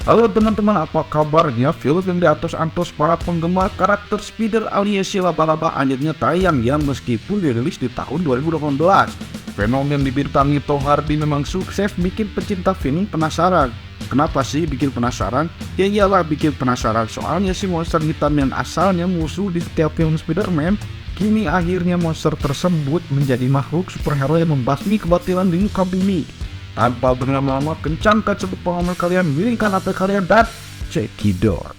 Halo teman-teman, apa kabarnya? Film yang di atas antos para penggemar karakter Spider alias si Laba-Laba akhirnya tayang ya meskipun dirilis di tahun 2018. Venom yang dibintangi Tom Hardy memang sukses bikin pecinta film penasaran. Kenapa sih bikin penasaran? Ya iyalah bikin penasaran, soalnya si monster hitam yang asalnya musuh di setiap film Spider-Man, kini akhirnya monster tersebut menjadi makhluk superhero yang membasmi kebatilan di muka bumi. Tanpa berlama-lama, kencangkan sebut pengalaman kalian, milihkan apa kalian, dan cekidot.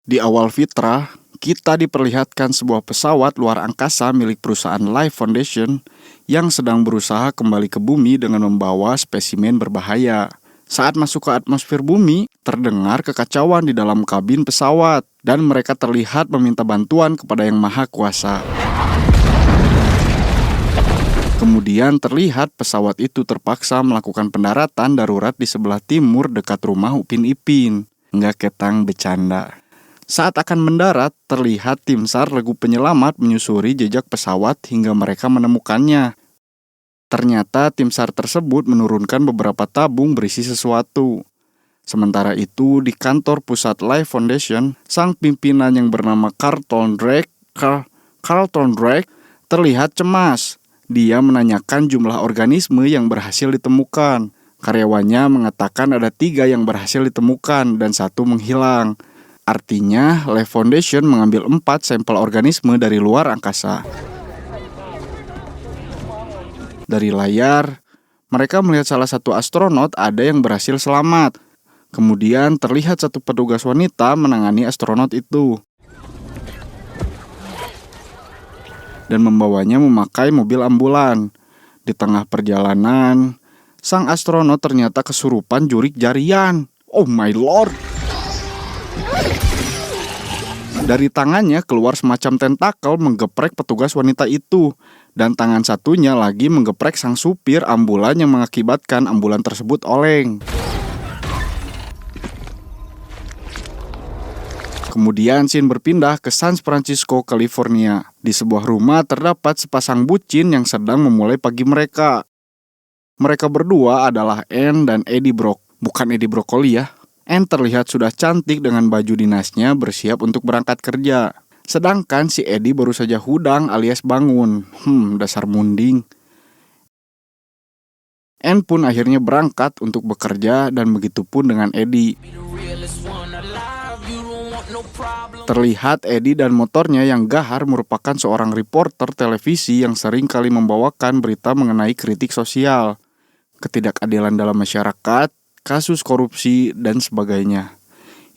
Di awal fitrah, kita diperlihatkan sebuah pesawat luar angkasa milik perusahaan Life Foundation yang sedang berusaha kembali ke bumi dengan membawa spesimen berbahaya. Saat masuk ke atmosfer bumi, terdengar kekacauan di dalam kabin pesawat dan mereka terlihat meminta bantuan kepada Yang Maha Kuasa. Kemudian terlihat pesawat itu terpaksa melakukan pendaratan darurat di sebelah timur dekat rumah Upin Ipin. Nggak ketang bercanda. Saat akan mendarat, terlihat tim SAR regu penyelamat menyusuri jejak pesawat hingga mereka menemukannya. Ternyata tim SAR tersebut menurunkan beberapa tabung berisi sesuatu. Sementara itu, di kantor pusat Life Foundation, sang pimpinan yang bernama Carlton Drake terlihat cemas. Dia menanyakan jumlah organisme yang berhasil ditemukan. Karyawannya mengatakan ada 3 yang berhasil ditemukan dan 1 menghilang. Artinya, Life Foundation mengambil 4 sampel organisme dari luar angkasa. Dari layar, mereka melihat salah satu astronot ada yang berhasil selamat. Kemudian terlihat satu petugas wanita menangani astronot itu dan membawanya memakai mobil ambulan. Di tengah perjalanan, sang astronot ternyata kesurupan jurik jarian. Oh my lord! Dari tangannya keluar semacam tentakel menggeprek petugas wanita itu, dan tangan satunya lagi menggeprek sang supir ambulan yang mengakibatkan ambulan tersebut oleng. Kemudian scene berpindah ke San Francisco, California. Di sebuah rumah terdapat sepasang bucin yang sedang memulai pagi mereka. Mereka berdua adalah Anne dan Eddie Brock. Bukan Eddie Broccoli ya. Anne terlihat sudah cantik dengan baju dinasnya bersiap untuk berangkat kerja. Sedangkan si Eddie baru saja hudang alias bangun. Dasar munding. Anne pun akhirnya berangkat untuk bekerja dan begitupun dengan Eddie. Terlihat Eddie dan motornya yang gahar merupakan seorang reporter televisi yang sering kali membawakan berita mengenai kritik sosial, ketidakadilan dalam masyarakat, kasus korupsi, dan sebagainya.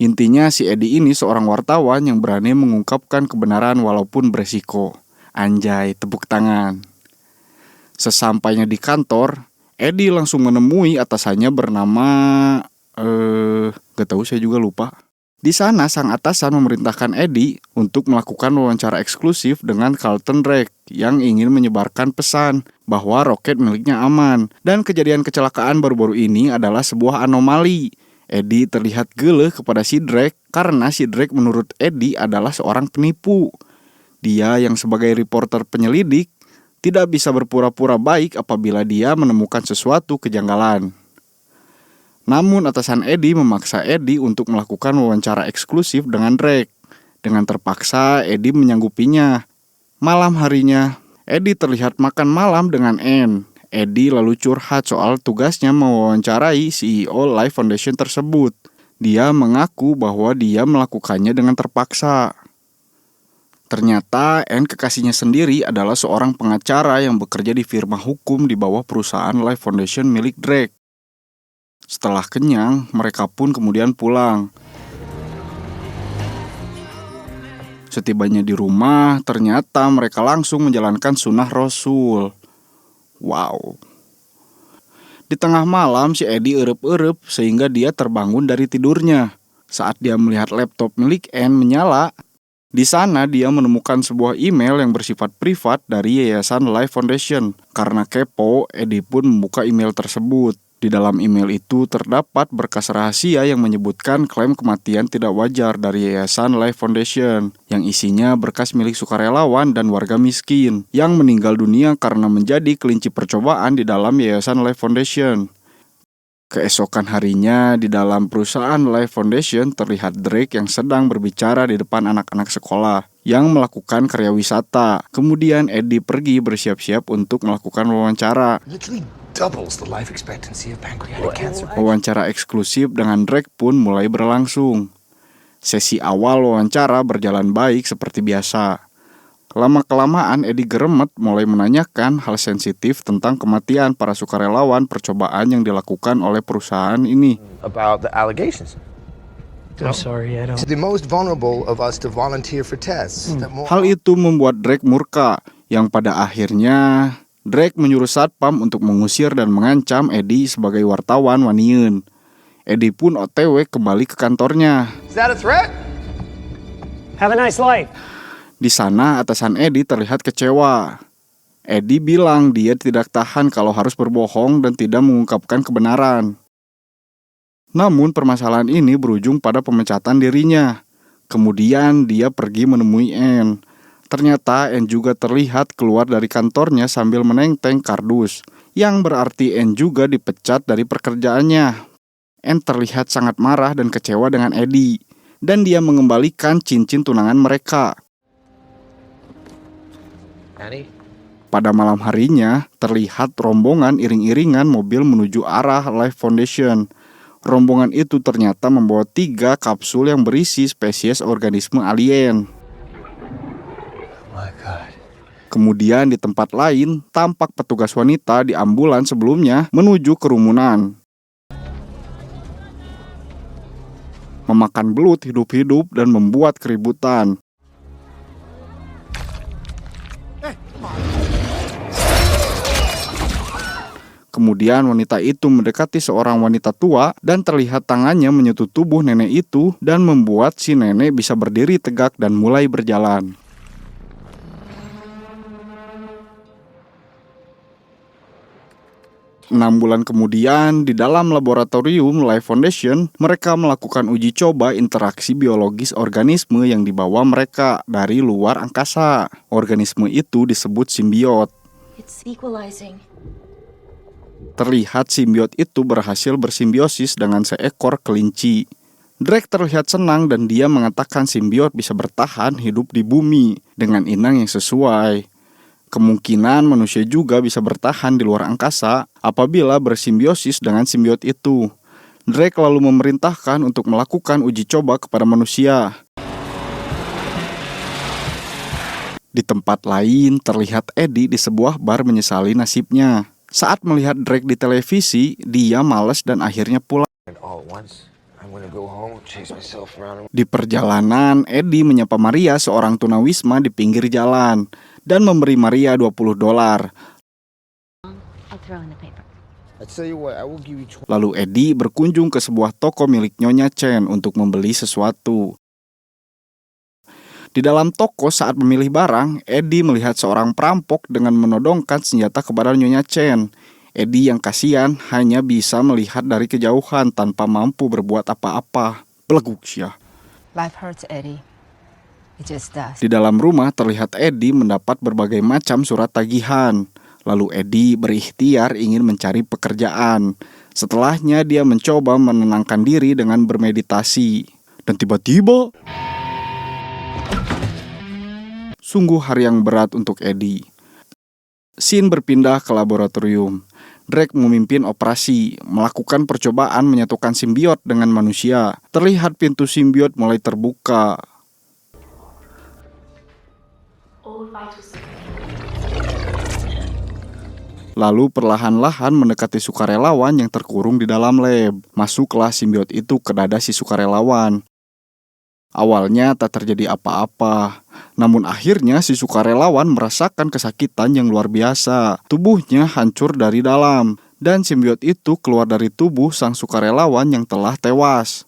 Intinya si Eddie ini seorang wartawan yang berani mengungkapkan kebenaran walaupun beresiko. Anjay, tepuk tangan. Sesampainya di kantor, Eddie langsung menemui atasannya bernama... gak tahu, saya juga lupa. Di sana, sang atasan memerintahkan Eddie untuk melakukan wawancara eksklusif dengan Carlton Drake yang ingin menyebarkan pesan bahwa roket miliknya aman. Dan kejadian kecelakaan baru-baru ini adalah sebuah anomali. Eddie terlihat geleh kepada si Drake karena si Drake menurut Eddie adalah seorang penipu. Dia yang sebagai reporter penyelidik tidak bisa berpura-pura baik apabila dia menemukan sesuatu kejanggalan. Namun atasan Eddie memaksa Eddie untuk melakukan wawancara eksklusif dengan Drake. Dengan terpaksa, Eddie menyanggupinya. Malam harinya, Eddie terlihat makan malam dengan Anne. Eddie lalu curhat soal tugasnya mewawancarai CEO Life Foundation tersebut. Dia mengaku bahwa dia melakukannya dengan terpaksa. Ternyata Anne kekasihnya sendiri adalah seorang pengacara yang bekerja di firma hukum di bawah perusahaan Life Foundation milik Drake. Setelah kenyang, mereka pun kemudian pulang. Setibanya di rumah, ternyata mereka langsung menjalankan sunnah Rasul. Wow. Di tengah malam, si Eddie erep-erep sehingga dia terbangun dari tidurnya. Saat dia melihat laptop milik Anne menyala, di sana dia menemukan sebuah email yang bersifat privat dari Yayasan Life Foundation. Karena kepo, Eddie pun membuka email tersebut. Di dalam email itu terdapat berkas rahasia yang menyebutkan klaim kematian tidak wajar dari Yayasan Life Foundation yang isinya berkas milik sukarelawan dan warga miskin yang meninggal dunia karena menjadi kelinci percobaan di dalam Yayasan Life Foundation. Keesokan harinya, di dalam perusahaan Life Foundation terlihat Drake yang sedang berbicara di depan anak-anak sekolah yang melakukan karya wisata. Kemudian Eddie pergi bersiap-siap untuk melakukan wawancara. Literally doubles the life expectancy of pancreatic cancer. Wawancara eksklusif dengan Drake pun mulai berlangsung. Sesi awal wawancara berjalan baik seperti biasa. Lama-kelamaan Eddie geremet mulai menanyakan hal sensitif tentang kematian para sukarelawan percobaan yang dilakukan oleh perusahaan ini. About the allegations. I'm sorry, I don't. To the most vulnerable of us to volunteer for tests. Hal itu membuat Drake murka, yang pada akhirnya Drake menyuruh satpam untuk mengusir dan mengancam Eddie sebagai wartawan waniun. Eddie pun OTW kembali ke kantornya. Is that a threat? Have a nice life. Di sana atasan Eddie terlihat kecewa. Eddie bilang dia tidak tahan kalau harus berbohong dan tidak mengungkapkan kebenaran. Namun permasalahan ini berujung pada pemecatan dirinya. Kemudian dia pergi menemui Anne. Ternyata Anne juga terlihat keluar dari kantornya sambil menenteng kardus, yang berarti Anne juga dipecat dari pekerjaannya. Anne terlihat sangat marah dan kecewa dengan Eddie, dan dia mengembalikan cincin tunangan mereka. Annie? Pada malam harinya, terlihat rombongan iring-iringan mobil menuju arah Life Foundation. Rombongan itu ternyata membawa 3 kapsul yang berisi spesies organisme alien. Oh my God. Kemudian di tempat lain, tampak petugas wanita di ambulans sebelumnya menuju kerumunan. Memakan belut hidup-hidup dan membuat keributan. Kemudian wanita itu mendekati seorang wanita tua dan terlihat tangannya menyentuh tubuh nenek itu dan membuat si nenek bisa berdiri tegak dan mulai berjalan. Enam bulan kemudian, di dalam laboratorium Life Foundation, mereka melakukan uji coba interaksi biologis organisme yang dibawa mereka dari luar angkasa. Organisme itu disebut simbiot. It's equalizing. Terlihat simbiot itu berhasil bersimbiosis dengan seekor kelinci. Drake terlihat senang dan dia mengatakan simbiot bisa bertahan hidup di bumi dengan inang yang sesuai. Kemungkinan manusia juga bisa bertahan di luar angkasa apabila bersimbiosis dengan simbiot itu. Drake lalu memerintahkan untuk melakukan uji coba kepada manusia. Di tempat lain, terlihat Eddie di sebuah bar menyesali nasibnya. Saat melihat Drake di televisi, dia malas dan akhirnya pulang. All at once. I'm gonna go home, chase myself around. Di perjalanan, Eddie menyapa Maria, seorang tunawisma di pinggir jalan, dan memberi Maria $20. I'll throw in the paper. I tell you what, I will give you 20. Lalu Eddie berkunjung ke sebuah toko milik Nyonya Chen untuk membeli sesuatu. Di dalam toko saat memilih barang, Eddie melihat seorang perampok dengan menodongkan senjata kepada Nyonya Chen. Eddie yang kasihan hanya bisa melihat dari kejauhan tanpa mampu berbuat apa-apa. Beleguk syah. Life hurts, Eddie. It just does. Di dalam rumah terlihat Eddie mendapat berbagai macam surat tagihan. Lalu Eddie berikhtiar ingin mencari pekerjaan. Setelahnya dia mencoba menenangkan diri dengan bermeditasi. Dan tiba-tiba, sungguh hari yang berat untuk Eddie. Scene berpindah ke laboratorium. Drake memimpin operasi, melakukan percobaan menyatukan simbiot dengan manusia. Terlihat pintu simbiot mulai terbuka. Lalu perlahan-lahan mendekati sukarelawan yang terkurung di dalam lab. Masuklah simbiot itu ke dada si sukarelawan. Awalnya tak terjadi apa-apa. Namun akhirnya si sukarelawan merasakan kesakitan yang luar biasa. Tubuhnya hancur dari dalam. Dan simbiot itu keluar dari tubuh sang sukarelawan yang telah tewas.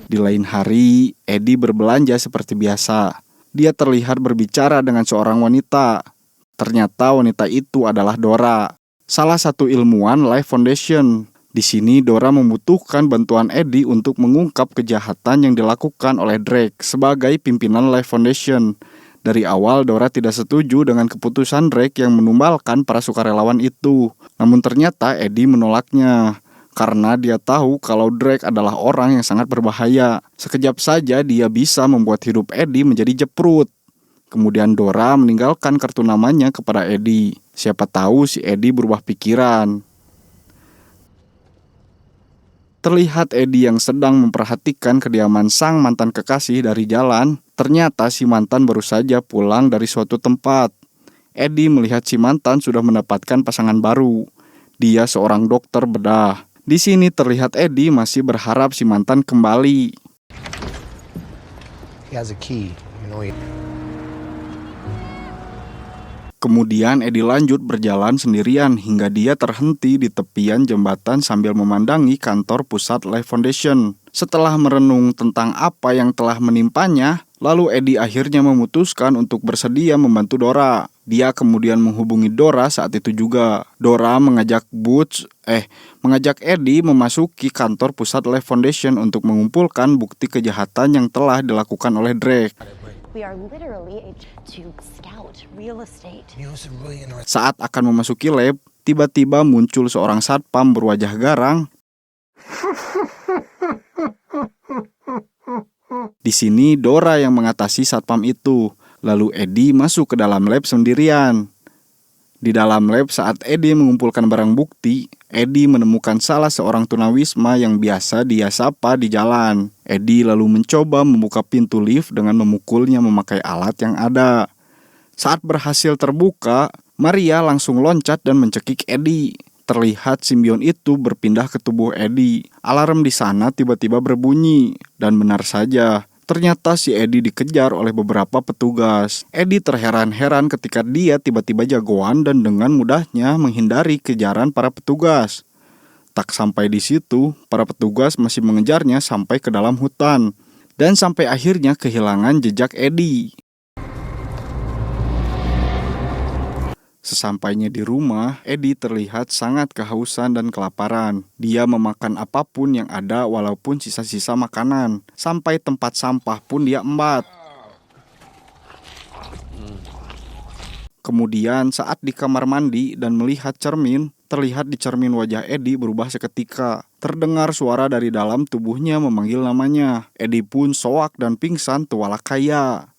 Di lain hari, Eddie berbelanja seperti biasa. Dia terlihat berbicara dengan seorang wanita. Ternyata wanita itu adalah Dora, salah satu ilmuwan Life Foundation. Di sini Dora membutuhkan bantuan Eddie untuk mengungkap kejahatan yang dilakukan oleh Drake sebagai pimpinan Life Foundation. Dari awal Dora tidak setuju dengan keputusan Drake yang menumbalkan para sukarelawan itu. Namun ternyata Eddie menolaknya karena dia tahu kalau Drake adalah orang yang sangat berbahaya. Sekejap saja dia bisa membuat hidup Eddie menjadi jeprut. Kemudian Dora meninggalkan kartu namanya kepada Eddie. Siapa tahu si Eddie berubah pikiran. Terlihat Eddie yang sedang memperhatikan kediaman sang mantan kekasih dari jalan. Ternyata si mantan baru saja pulang dari suatu tempat. Eddie melihat si mantan sudah mendapatkan pasangan baru. Dia seorang dokter bedah. Di sini terlihat Eddie masih berharap si mantan kembali. He has a key, you know. Kemudian Eddie lanjut berjalan sendirian hingga dia terhenti di tepian jembatan sambil memandangi kantor pusat Life Foundation. Setelah merenung tentang apa yang telah menimpanya, lalu Eddie akhirnya memutuskan untuk bersedia membantu Dora. Dia kemudian menghubungi Dora saat itu juga. Dora mengajak Eddie memasuki kantor pusat Life Foundation untuk mengumpulkan bukti kejahatan yang telah dilakukan oleh Drake. We are literally to scout real estate. You know, it's a really interesting. Saat akan memasuki lab, tiba-tiba muncul seorang satpam berwajah garang. Di sini Dora yang mengatasi satpam itu. Lalu Eddie masuk ke dalam lab sendirian. Di dalam lab saat Eddie mengumpulkan barang bukti, Eddie menemukan salah seorang tunawisma yang biasa dia sapa di jalan. Eddie lalu mencoba membuka pintu lift dengan memukulnya memakai alat yang ada. Saat berhasil terbuka, Maria langsung loncat dan mencekik Eddie. Terlihat simbion itu berpindah ke tubuh Eddie. Alarm di sana tiba-tiba berbunyi, dan benar saja. Ternyata si Eddie dikejar oleh beberapa petugas. Eddie terheran-heran ketika dia tiba-tiba jagoan dan dengan mudahnya menghindari kejaran para petugas. Tak sampai di situ, para petugas masih mengejarnya sampai ke dalam hutan. Dan sampai akhirnya kehilangan jejak Eddie. Sesampainya di rumah, Eddie terlihat sangat kehausan dan kelaparan. Dia memakan apapun yang ada walaupun sisa-sisa makanan. Sampai tempat sampah pun dia embat. Kemudian saat di kamar mandi dan melihat cermin, terlihat di cermin wajah Eddie berubah seketika. Terdengar suara dari dalam tubuhnya memanggil namanya. Eddie pun soak dan pingsan tuala kaya.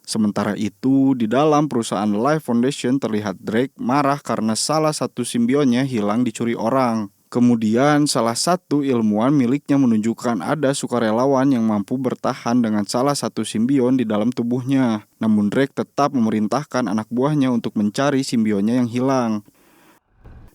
Sementara itu, di dalam perusahaan Life Foundation terlihat Drake marah karena salah satu simbionnya hilang dicuri orang. Kemudian salah satu ilmuwan miliknya menunjukkan ada sukarelawan yang mampu bertahan dengan salah satu simbion di dalam tubuhnya. Namun Drake tetap memerintahkan anak buahnya untuk mencari simbionnya yang hilang.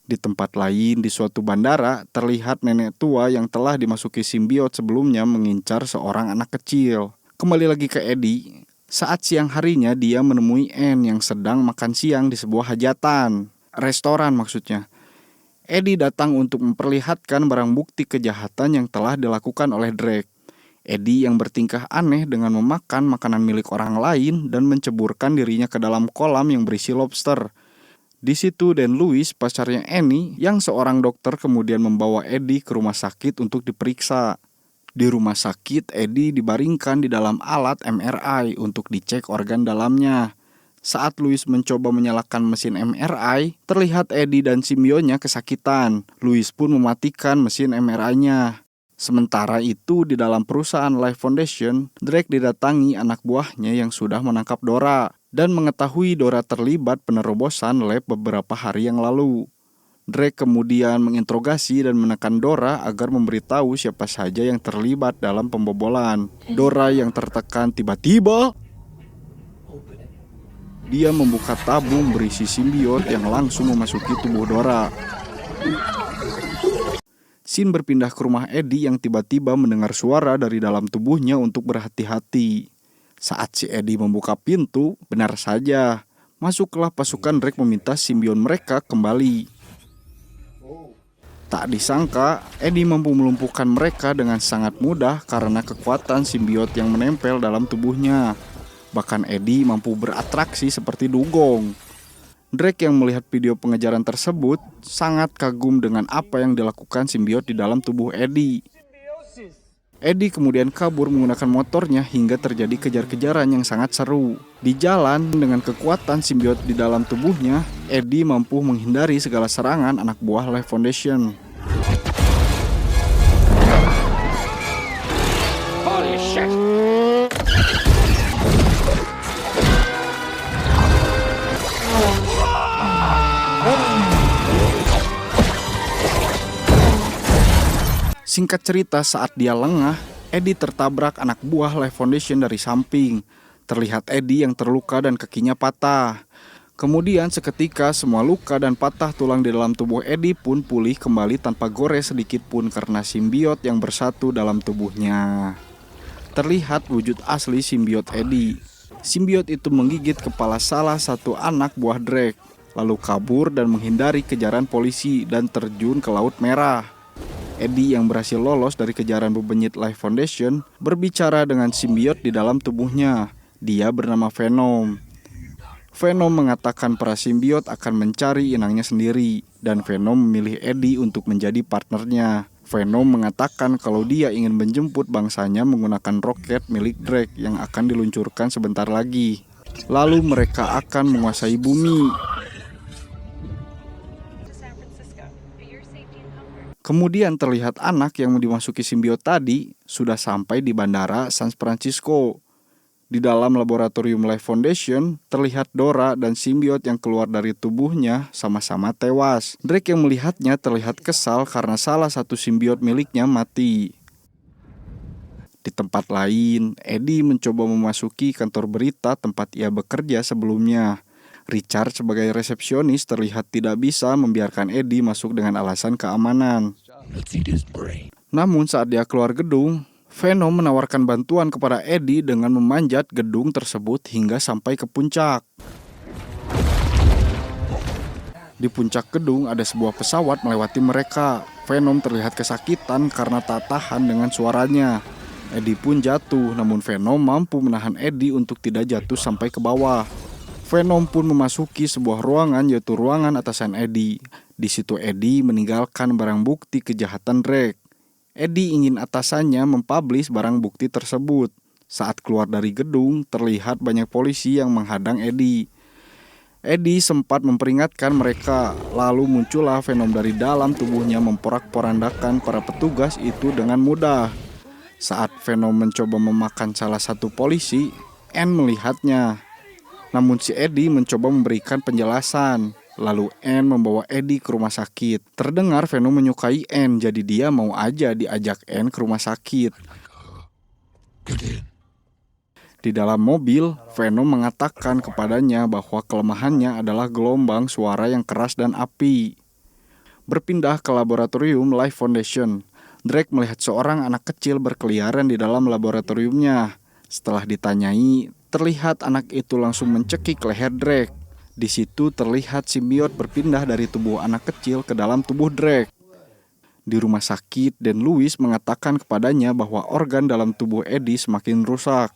Di tempat lain, di suatu bandara, terlihat nenek tua yang telah dimasuki simbiot sebelumnya mengincar seorang anak kecil. Kembali lagi ke Eddie. Saat siang harinya dia menemui Anne yang sedang makan siang di sebuah hajatan. Restoran maksudnya. Eddie datang untuk memperlihatkan barang bukti kejahatan yang telah dilakukan oleh Drake. Eddie yang bertingkah aneh dengan memakan makanan milik orang lain dan menceburkan dirinya ke dalam kolam yang berisi lobster. Di situ Dan Lewis, pacarnya Annie, yang seorang dokter kemudian membawa Eddie ke rumah sakit untuk diperiksa. Di rumah sakit, Eddie dibaringkan di dalam alat MRI untuk dicek organ dalamnya. Saat Louis mencoba menyalakan mesin MRI, terlihat Eddie dan simbionnya kesakitan. Louis pun mematikan mesin MRI-nya. Sementara itu, di dalam perusahaan Life Foundation, Drake didatangi anak buahnya yang sudah menangkap Dora dan mengetahui Dora terlibat penerobosan lab beberapa hari yang lalu. Drake kemudian menginterogasi dan menekan Dora agar memberitahu siapa saja yang terlibat dalam pembobolan. Dora yang tertekan tiba-tiba dia membuka tabung berisi simbiot yang langsung memasuki tubuh Dora. Scene berpindah ke rumah Eddie yang tiba-tiba mendengar suara dari dalam tubuhnya untuk berhati-hati. Saat si Eddie membuka pintu, benar saja, masuklah pasukan Drake meminta simbion mereka kembali. Tak disangka, Eddie mampu melumpuhkan mereka dengan sangat mudah karena kekuatan simbiot yang menempel dalam tubuhnya. Bahkan Eddie mampu beratraksi seperti dugong. Drake yang melihat video pengejaran tersebut sangat kagum dengan apa yang dilakukan simbiot di dalam tubuh Eddie. Eddie kemudian kabur menggunakan motornya hingga terjadi kejar-kejaran yang sangat seru. Di jalan, dengan kekuatan simbiot di dalam tubuhnya, Eddie mampu menghindari segala serangan anak buah Life Foundation. Singkat cerita, saat dia lengah, Eddie tertabrak anak buah Life Foundation dari samping. Terlihat Eddie yang terluka dan kakinya patah. Kemudian seketika semua luka dan patah tulang di dalam tubuh Eddie pun pulih kembali tanpa gores sedikit pun karena simbiot yang bersatu dalam tubuhnya. Terlihat wujud asli simbiot Eddie. Simbiot itu menggigit kepala salah satu anak buah Drake, lalu kabur dan menghindari kejaran polisi dan terjun ke Laut Merah. Eddie yang berhasil lolos dari kejaran bebenyit Life Foundation berbicara dengan simbiot di dalam tubuhnya. Dia bernama Venom. Venom mengatakan para simbiot akan mencari inangnya sendiri dan Venom memilih Eddie untuk menjadi partnernya. Venom mengatakan kalau dia ingin menjemput bangsanya menggunakan roket milik Drake yang akan diluncurkan sebentar lagi. Lalu mereka akan menguasai bumi. Kemudian terlihat anak yang dimasuki simbiot tadi sudah sampai di bandara San Francisco. Di dalam laboratorium Life Foundation, terlihat Dora dan simbiot yang keluar dari tubuhnya sama-sama tewas. Drake yang melihatnya terlihat kesal karena salah satu simbiot miliknya mati. Di tempat lain, Eddie mencoba memasuki kantor berita tempat ia bekerja sebelumnya. Richard sebagai resepsionis terlihat tidak bisa membiarkan Eddie masuk dengan alasan keamanan. Namun saat dia keluar gedung, Venom menawarkan bantuan kepada Eddie dengan memanjat gedung tersebut hingga sampai ke puncak. Di puncak gedung ada sebuah pesawat melewati mereka. Venom terlihat kesakitan karena tak tahan dengan suaranya. Eddie pun jatuh, namun Venom mampu menahan Eddie untuk tidak jatuh sampai ke bawah. Venom pun memasuki sebuah ruangan, yaitu ruangan atasan Eddie. Di situ Eddie meninggalkan barang bukti kejahatan Drake. Eddie ingin atasannya mempublish barang bukti tersebut. Saat keluar dari gedung, terlihat banyak polisi yang menghadang Eddie. Eddie sempat memperingatkan mereka, lalu muncullah Venom dari dalam tubuhnya memporak-porandakan para petugas itu dengan mudah. Saat Venom mencoba memakan salah satu polisi, Anne melihatnya. Namun si Eddie mencoba memberikan penjelasan. Lalu Anne membawa Eddie ke rumah sakit. Terdengar Venom menyukai Anne, jadi dia mau aja diajak Anne ke rumah sakit. Di dalam mobil, Venom mengatakan kepadanya bahwa kelemahannya adalah gelombang suara yang keras dan api. Berpindah ke laboratorium Life Foundation, Drake melihat seorang anak kecil berkeliaran di dalam laboratoriumnya. Setelah ditanyai, terlihat anak itu langsung mencekik leher Drake. Di situ terlihat simbiot berpindah dari tubuh anak kecil ke dalam tubuh Drake. Di rumah sakit, Dan Lewis mengatakan kepadanya bahwa organ dalam tubuh Eddie semakin rusak.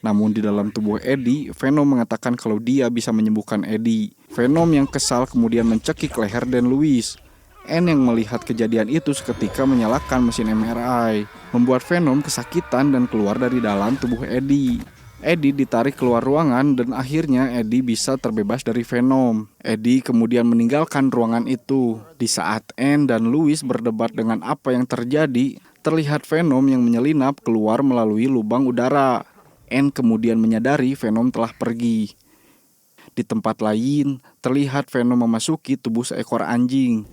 Namun di dalam tubuh Eddie, Venom mengatakan kalau dia bisa menyembuhkan Eddie. Venom yang kesal kemudian mencekik leher Dan Lewis. Anne yang melihat kejadian itu seketika menyalakan mesin MRI, membuat Venom kesakitan dan keluar dari dalam tubuh Eddie. Eddie ditarik keluar ruangan dan akhirnya Eddie bisa terbebas dari Venom. Eddie kemudian meninggalkan ruangan itu. Di saat Anne dan Lewis berdebat dengan apa yang terjadi, terlihat Venom yang menyelinap keluar melalui lubang udara. Anne kemudian menyadari Venom telah pergi. Di tempat lain, terlihat Venom memasuki tubuh seekor anjing.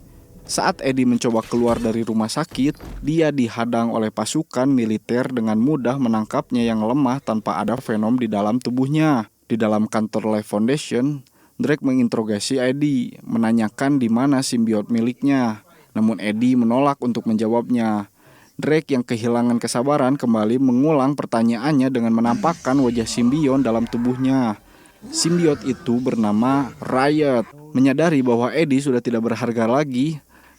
Saat Eddie mencoba keluar dari rumah sakit, dia dihadang oleh pasukan militer dengan mudah menangkapnya yang lemah tanpa ada Venom di dalam tubuhnya. Di dalam kantor Life Foundation, Drake menginterogasi Eddie, menanyakan di mana simbiot miliknya. Namun Eddie menolak untuk menjawabnya. Drake yang kehilangan kesabaran kembali mengulang pertanyaannya dengan menampakkan wajah simbion dalam tubuhnya. Simbiot itu bernama Riot. Menyadari bahwa Eddie sudah tidak berharga lagi,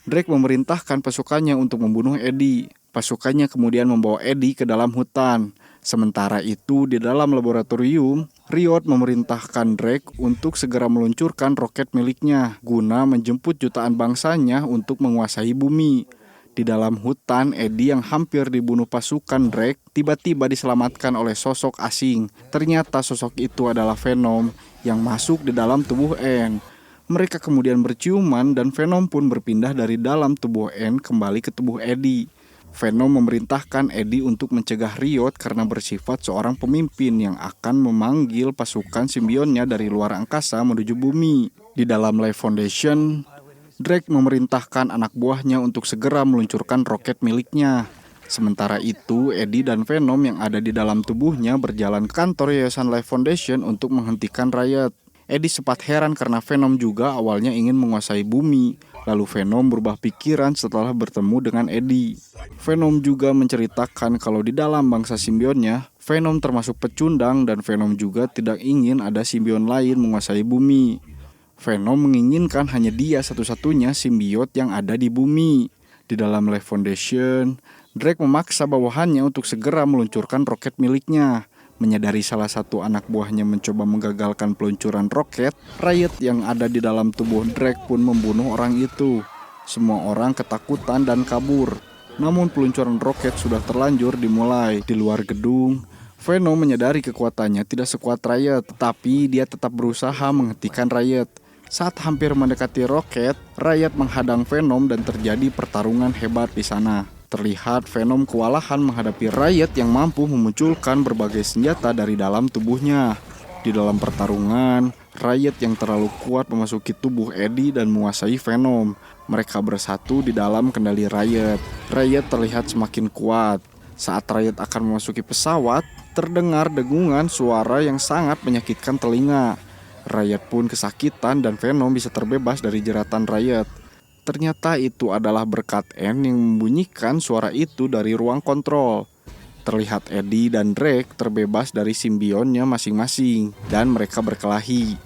Drake memerintahkan pasukannya untuk membunuh Eddie. Pasukannya kemudian membawa Eddie ke dalam hutan. Sementara itu di dalam laboratorium, Riot memerintahkan Drake untuk segera meluncurkan roket miliknya guna menjemput jutaan bangsanya untuk menguasai bumi. Di Di dalam hutan, Eddie yang hampir dibunuh pasukan Drake tiba-tiba diselamatkan oleh sosok asing. Ternyata sosok itu adalah Venom yang masuk di dalam tubuh Anne. Mereka kemudian berciuman dan Venom pun berpindah dari dalam tubuh Anne kembali ke tubuh Eddie. Venom memerintahkan Eddie untuk mencegah Riot karena bersifat seorang pemimpin yang akan memanggil pasukan simbionnya dari luar angkasa menuju bumi. Di dalam Life Foundation, Drake memerintahkan anak buahnya untuk segera meluncurkan roket miliknya. Sementara itu, Eddie dan Venom yang ada di dalam tubuhnya berjalan ke kantor Yayasan Life Foundation untuk menghentikan Riot. Eddie sempat heran karena Venom juga awalnya ingin menguasai bumi. Lalu Venom berubah pikiran setelah bertemu dengan Eddie. Venom juga menceritakan kalau di dalam bangsa simbionnya, Venom termasuk pecundang dan Venom juga tidak ingin ada simbion lain menguasai bumi. Venom menginginkan hanya dia satu-satunya simbiot yang ada di bumi. Di dalam Life Foundation, Drake memaksa bawahannya untuk segera meluncurkan roket miliknya. Menyadari salah satu anak buahnya mencoba menggagalkan peluncuran roket, Riot yang ada di dalam tubuh Drake pun membunuh orang itu. Semua orang ketakutan dan kabur. Namun peluncuran roket sudah terlanjur dimulai. Di luar gedung, Venom menyadari kekuatannya tidak sekuat Riot, tapi dia tetap berusaha menghentikan Riot. Saat hampir mendekati roket, Riot menghadang Venom dan terjadi pertarungan hebat di sana. Terlihat Venom kewalahan menghadapi Riot yang mampu memunculkan berbagai senjata dari dalam tubuhnya. Di dalam pertarungan, Riot yang terlalu kuat memasuki tubuh Eddie dan menguasai Venom. Mereka bersatu di dalam kendali Riot. Riot terlihat semakin kuat. Saat Riot akan memasuki pesawat, terdengar dengungan suara yang sangat menyakitkan telinga. Riot pun kesakitan dan Venom bisa terbebas dari jeratan Riot. Ternyata itu adalah berkat Anne yang membunyikan suara itu dari ruang kontrol. Terlihat Eddie dan Drake terbebas dari simbionnya masing-masing dan mereka berkelahi.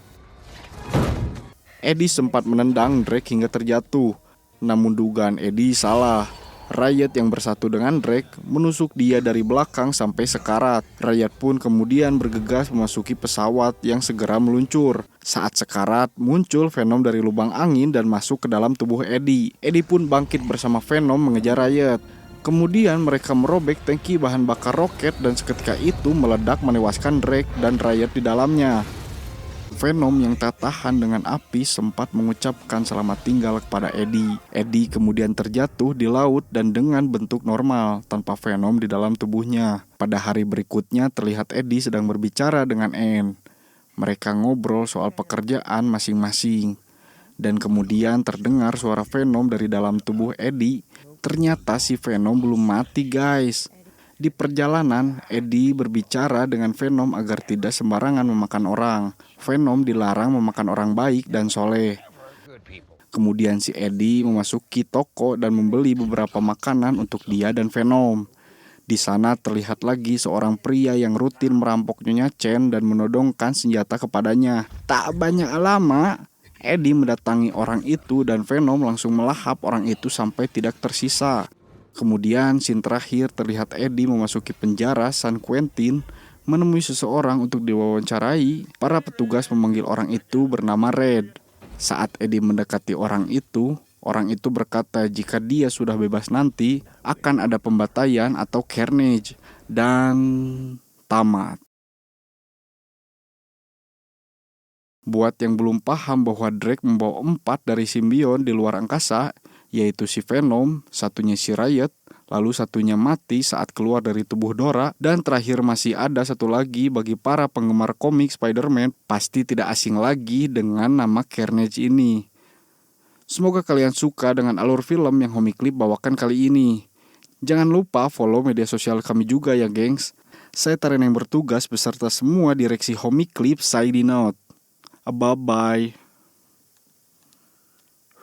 Eddie sempat menendang Drake hingga terjatuh. Namun dugaan Eddie salah. Riot yang bersatu dengan Drake menusuk dia dari belakang sampai sekarat. Riot pun kemudian bergegas memasuki pesawat yang segera meluncur. Saat sekarat, muncul Venom dari lubang angin dan masuk ke dalam tubuh Eddie. Eddie pun bangkit bersama Venom mengejar Riot. Kemudian mereka merobek tangki bahan bakar roket dan seketika itu meledak menewaskan Drake dan Riot di dalamnya. Venom yang tak tahan dengan api sempat mengucapkan selamat tinggal kepada Eddie. Eddie kemudian terjatuh di laut dan dengan bentuk normal tanpa Venom di dalam tubuhnya. Pada hari berikutnya terlihat Eddie sedang berbicara dengan Anne. Mereka ngobrol soal pekerjaan masing-masing. Dan kemudian terdengar suara Venom dari dalam tubuh Eddie. Ternyata si Venom belum mati, guys. Di perjalanan, Eddie berbicara dengan Venom agar tidak sembarangan memakan orang. Venom dilarang memakan orang baik dan soleh. Kemudian si Eddie memasuki toko dan membeli beberapa makanan untuk dia dan Venom. Di sana terlihat lagi seorang pria yang rutin merampok Nyonya Chen dan menodongkan senjata kepadanya. Tak banyak lama, Eddie mendatangi orang itu dan Venom langsung melahap orang itu sampai tidak tersisa. Kemudian scene terakhir terlihat Eddie memasuki penjara San Quentin menemui seseorang untuk diwawancarai. Para petugas memanggil orang itu bernama Red. Saat Eddie mendekati orang itu berkata jika dia sudah bebas nanti akan ada pembantaian atau carnage dan tamat. Buat yang belum paham bahwa Drake membawa 4 dari simbion di luar angkasa, yaitu si Venom, satunya si Riot, lalu satunya mati saat keluar dari tubuh Dora, dan terakhir masih ada satu lagi bagi para penggemar komik Spider-Man, pasti tidak asing lagi dengan nama Carnage ini. Semoga kalian suka dengan alur film yang Homiclip bawakan kali ini. Jangan lupa follow media sosial kami juga ya gengs. Saya Taren yang bertugas beserta semua direksi Homiclip signing out. Bye-bye.